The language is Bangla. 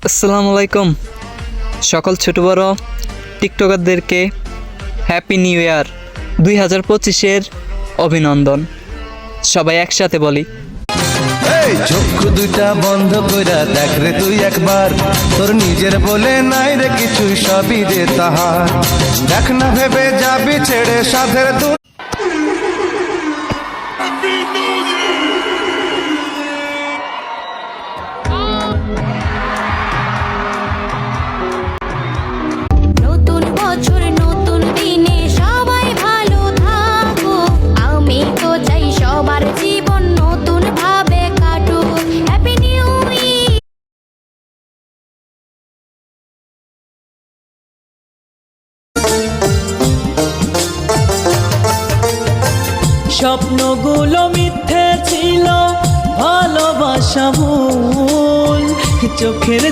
আসসালামু আলাইকুম সকল ছোট বড় টিকটকারদেরকে হ্যাপি নিউ ইয়ার 2025-এর অভিনন্দন। সবাই একসাথে বলি, চক্ষু দুইটা বন্ধ কইরা দেখ রে তুই একবার, তোর নিজের বলে নাই রে কিছু, সবই যে তাহার। দেখ না ভেবে যাবি ছেড়ে সাধের নতুন বছর নতুন দিনে সবাই ভালো থাকো, আমি তো চাই সবার জীবন নতুন ভাবে কাটুক। Happy new year. স্বপ্নগুলো মিথ্যে ছিল, ভালোবাসা ভুল, চোখের